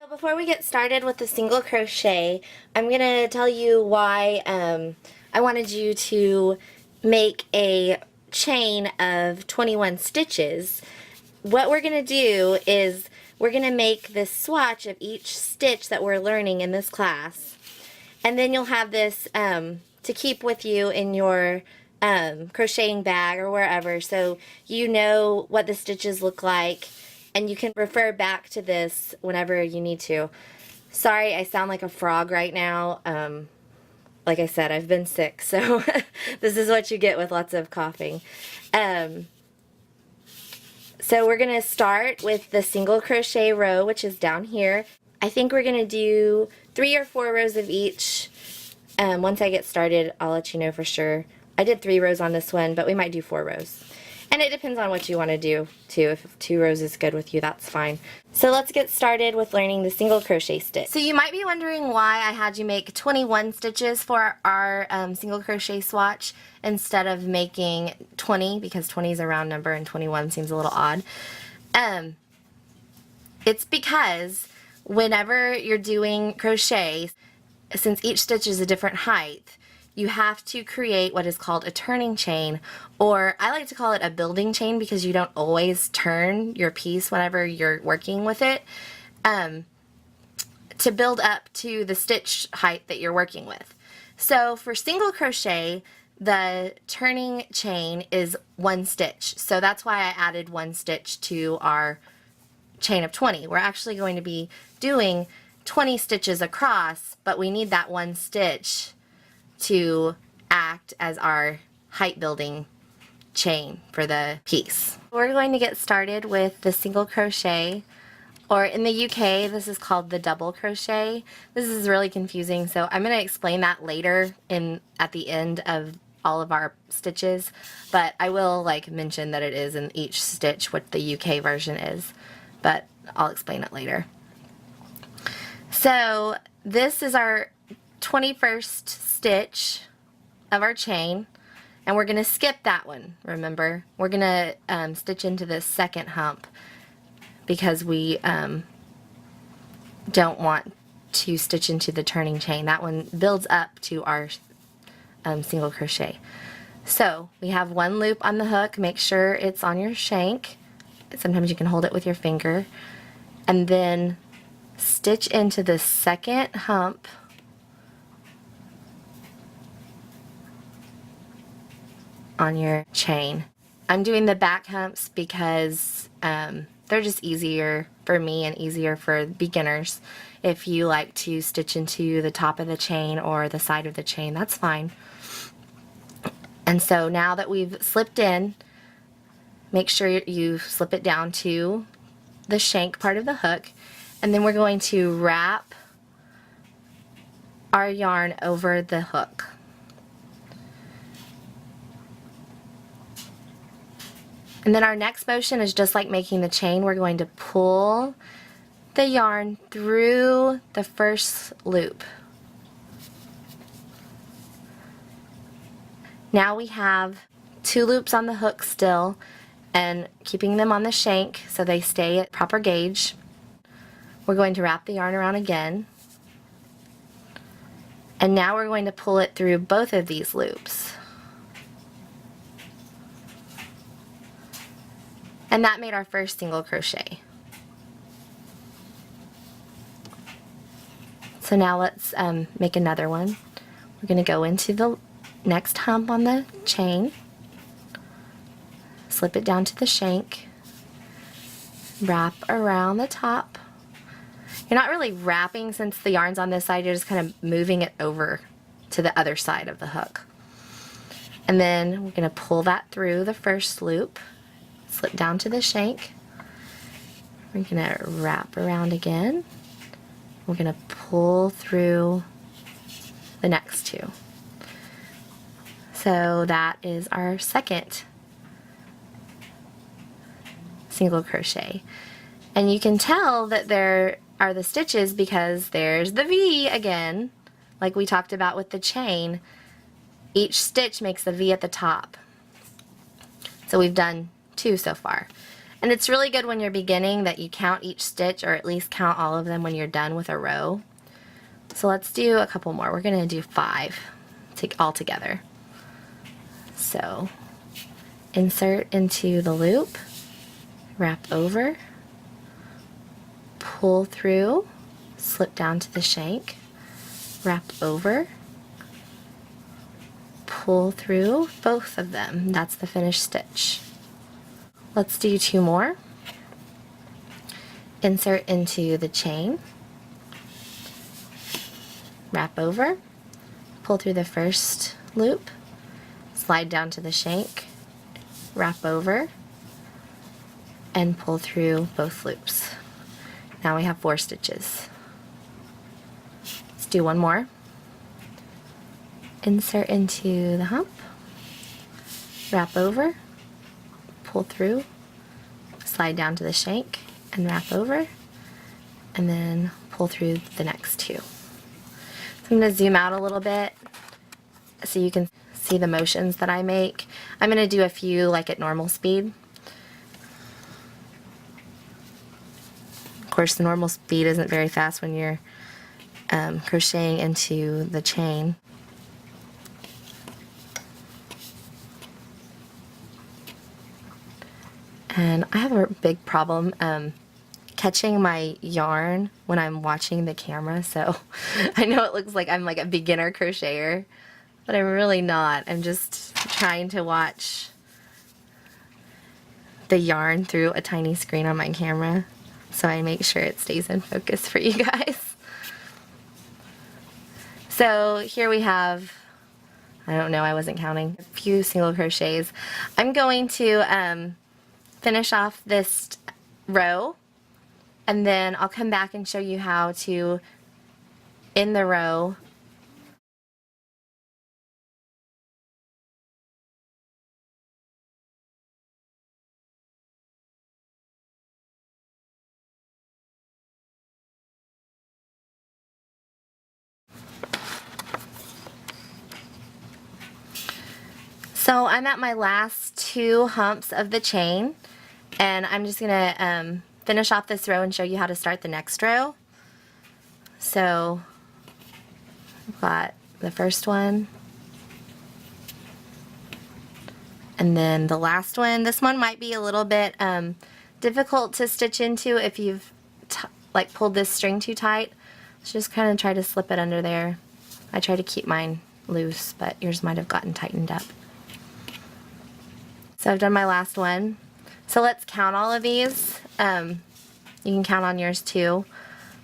So before we get started with the single crochet, I'm going to tell you why I wanted you to make a chain of 21 stitches. What we're going to do is we're going to make this swatch of each stitch that we're learning in this class, and then you'll have this to keep with you in your crocheting bag or wherever, so you know what the stitches look like and you can refer back to this whenever you need to. Sorry, I sound like a frog right now. Like I said, I've been sick, so this is what you get with lots of coughing. So we're going to start with the single crochet row, which is down here. I think we're going to do 3 or 4 rows of each. Once I get started, I'll let you know for sure. I did 3 rows on this one, but we might do 4 rows. And it depends on what you want to do, too. If 2 rows is good with you, that's fine. So let's get started with learning the single crochet stitch. So you might be wondering why I had you make 21 stitches for our single crochet swatch instead of making 20, because 20 is a round number and 21 seems a little odd. It's because whenever you're doing crochet, since each stitch is a different height, you have to create what is called a turning chain, or I like to call it a building chain because you don't always turn your piece whenever you're working with it, to build up to the stitch height that you're working with. So for single crochet, the turning chain is 1 stitch, so that's why I added 1 stitch to our chain of 20. We're actually going to be doing 20 stitches across, but we need that 1 stitch to act as our height building chain for the piece. We're going to get started with the single crochet, or in the UK this is called the double crochet. This is really confusing, so I'm going to explain that later at the end of all of our stitches, but I will mention that it is in each stitch what the UK version is, but I'll explain it later. So this is our 21st stitch of our chain, and we're going to skip that one. Remember, we're going to stitch into the second hump because we don't want to stitch into the turning chain. That one builds up to our single crochet. So we have 1 loop on the hook. Make sure it's on your shank. Sometimes you can hold it with your finger, and then stitch into the second hump on your chain. I'm doing the back humps because they're just easier for me and easier for beginners. If you like to stitch into the top of the chain or the side of the chain, that's fine. And so now that we've slipped in, make sure you slip it down to the shank part of the hook, and then we're going to wrap our yarn over the hook. And then our next motion is just like making the chain. We're going to pull the yarn through the first loop. Now we have 2 loops on the hook still, and keeping them on the shank so they stay at proper gauge. We're going to wrap the yarn around again, and now we're going to pull it through both of these loops. And that made our first single crochet. So now let's make another one. We're going to go into the next hump on the chain, slip it down to the shank, wrap around the top. You're not really wrapping since the yarn's on this side, you're just kind of moving it over to the other side of the hook. And then we're going to pull that through the first loop, slip down to the shank. We're going to wrap around again. We're going to pull through the next 2. So that is our second single crochet. And you can tell that there are the stitches because there's the V again, like we talked about with the chain. Each stitch makes a V at the top. So we've done 2 so far. And it's really good when you're beginning that you count each stitch, or at least count all of them when you're done with a row. So let's do a couple more. We're going to do 5 all together. So insert into the loop, wrap over, pull through, slip down to the shank, wrap over, pull through both of them. That's the finished stitch. Let's do 2 more. Insert into the chain, wrap over, pull through the first loop, slide down to the shank, wrap over, and pull through both loops. Now we have 4 stitches. Let's do 1 more. Insert into the hump, wrap over, pull through, slide down to the shank, and wrap over, and then pull through the next 2. So I'm going to zoom out a little bit so you can see the motions that I make. I'm going to do a few like at normal speed. Of course, the normal speed isn't very fast when you're crocheting into the chain. And I have a big problem catching my yarn when I'm watching the camera, so I know it looks like I'm like a beginner crocheter, but I'm really not. I'm just trying to watch the yarn through a tiny screen on my camera, so I make sure it stays in focus for you guys. So here we have, I don't know, I wasn't counting, a few single crochets. I'm going to finish off this row, and then I'll come back and show you how to end the row. So I'm at my last 2 humps of the chain, and I'm just going to finish off this row and show you how to start the next row. So I've got the first one, and then the last one. This one might be a little bit difficult to stitch into if you've like pulled this string too tight. So just kind of try to slip it under there. I try to keep mine loose, but yours might have gotten tightened up. So I've done my last one. So let's count all of these. You can count on yours too.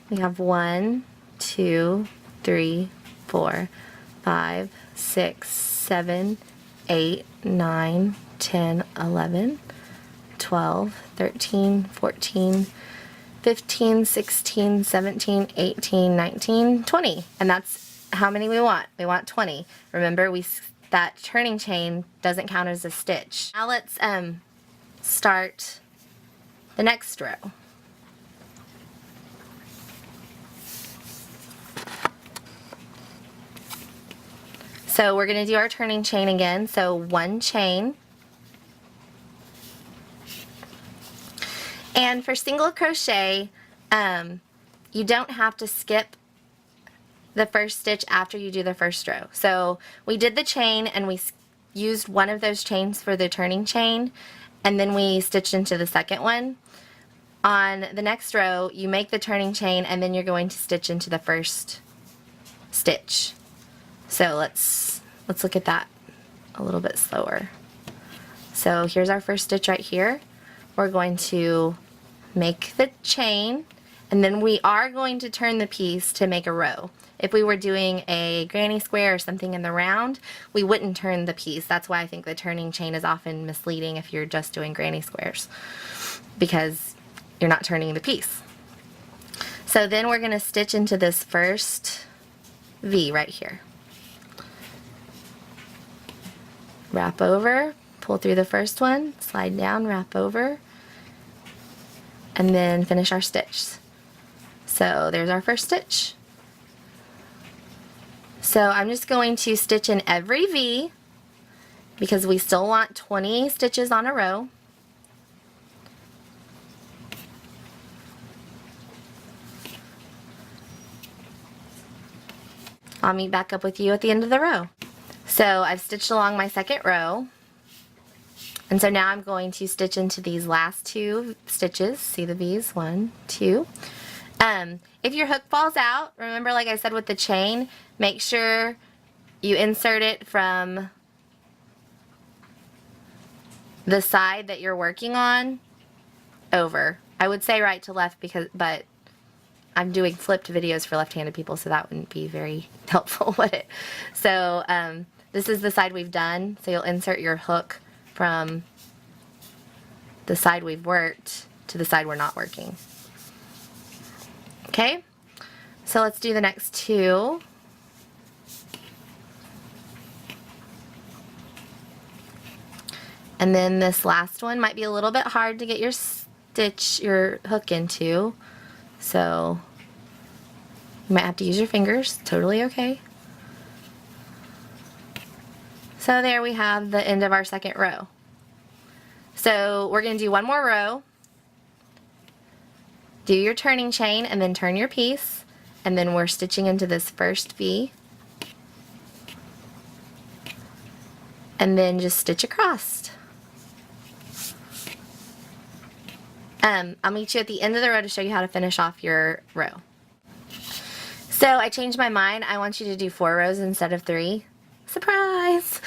We have 1, 2, 3, 4, 5, 6, 7, 8, 9, 10, 11, 12, 13, 14, 15, 16, 17, 18, 19, 20. And that's how many we want. We want 20. Remember, that turning chain doesn't count as a stitch. Now let's start the next row. So we're going to do our turning chain again. So 1 chain. And for single crochet, you don't have to skip the first stitch after you do the first row. So we did the chain and we used one of those chains for the turning chain, and then we stitched into the second one. On the next row, you make the turning chain and then you're going to stitch into the first stitch. So let's look at that a little bit slower. So here's our first stitch right here. We're going to make the chain, and then we are going to turn the piece to make a row. If we were doing a granny square or something in the round, we wouldn't turn the piece. That's why I think the turning chain is often misleading if you're just doing granny squares, because you're not turning the piece. So then we're going to stitch into this first V right here. Wrap over, pull through the first one, slide down, wrap over, and then finish our stitch. So there's our first stitch. So I'm just going to stitch in every V because we still want 20 stitches on a row. I'll meet back up with you at the end of the row. So I've stitched along my second row, and so now I'm going to stitch into these last 2 stitches. See the V's? 1, 2. If your hook falls out, remember, like I said with the chain, make sure you insert it from the side that you're working on over. I would say right to left, but I'm doing flipped videos for left-handed people, so that wouldn't be very helpful, would it? So this is the side we've done, so you'll insert your hook from the side we've worked to the side we're not working. Okay, so let's do the next 2. And then this last one might be a little bit hard to get your hook into, so you might have to use your fingers. Totally okay. So there we have the end of our second row. So we're going to do one more row. Do your turning chain and then turn your piece, and then we're stitching into this first V, and then just stitch across. I'll meet you at the end of the row to show you how to finish off your row. So I changed my mind. I want you to do 4 rows instead of 3. Surprise!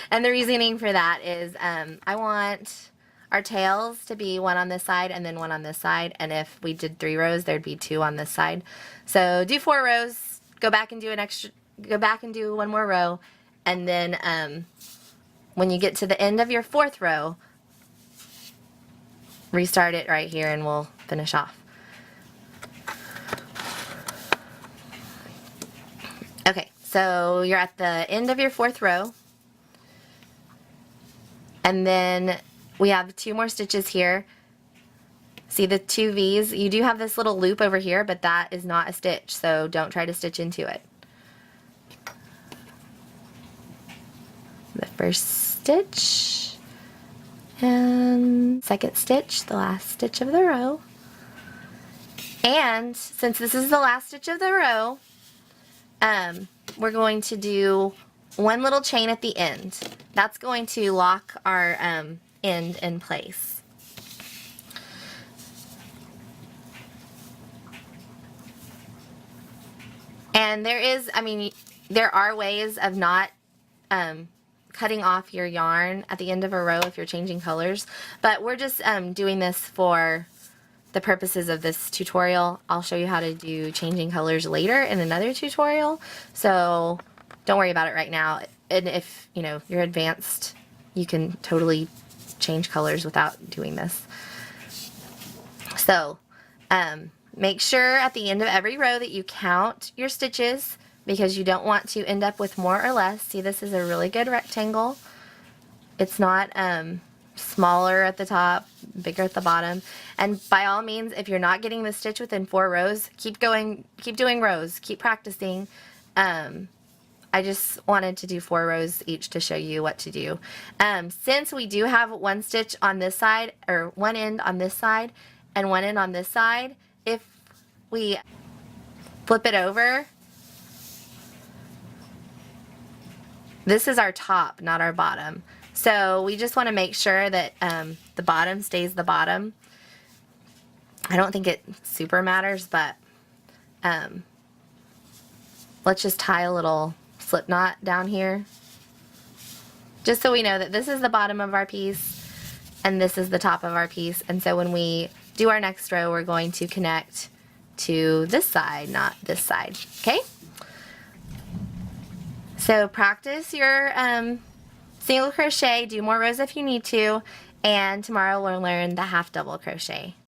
And the reasoning for that is I want our tails to be 1 on this side and then 1 on this side, and if we did 3 rows, there'd be 2 on this side. So do 4 rows, go back and do 1 more row, and then when you get to the end of your 4th row, restart it right here and we'll finish off. Okay, so you're at the end of your 4th row, and then we have 2 more stitches here. See the 2 V's? You do have this little loop over here, but that is not a stitch, so don't try to stitch into it. The first stitch and second stitch, the last stitch of the row. And since this is the last stitch of the row, we're going to do 1 little chain at the end. That's going to lock our end in place. And there are ways of not cutting off your yarn at the end of a row if you're changing colors, but we're just doing this for the purposes of this tutorial. I'll show you how to do changing colors later in another tutorial, so don't worry about it right now. And if you're advanced, you can totally change colors without doing this. So make sure at the end of every row that you count your stitches, because you don't want to end up with more or less. See, this is a really good rectangle. It's not smaller at the top, bigger at the bottom. And by all means, if you're not getting the stitch within 4 rows, keep going, keep doing rows, keep practicing. I just wanted to do 4 rows each to show you what to do. Since we do have 1 stitch on this side, or 1 end on this side and 1 end on this side, if we flip it over, this is our top, not our bottom. So we just want to make sure that the bottom stays the bottom. I don't think it super matters, but let's just tie a little slip knot down here, just so we know that this is the bottom of our piece and this is the top of our piece. And so when we do our next row, we're going to connect to this side, not this side. Okay? So practice your single crochet, do more rows if you need to, and tomorrow we'll learn the half double crochet.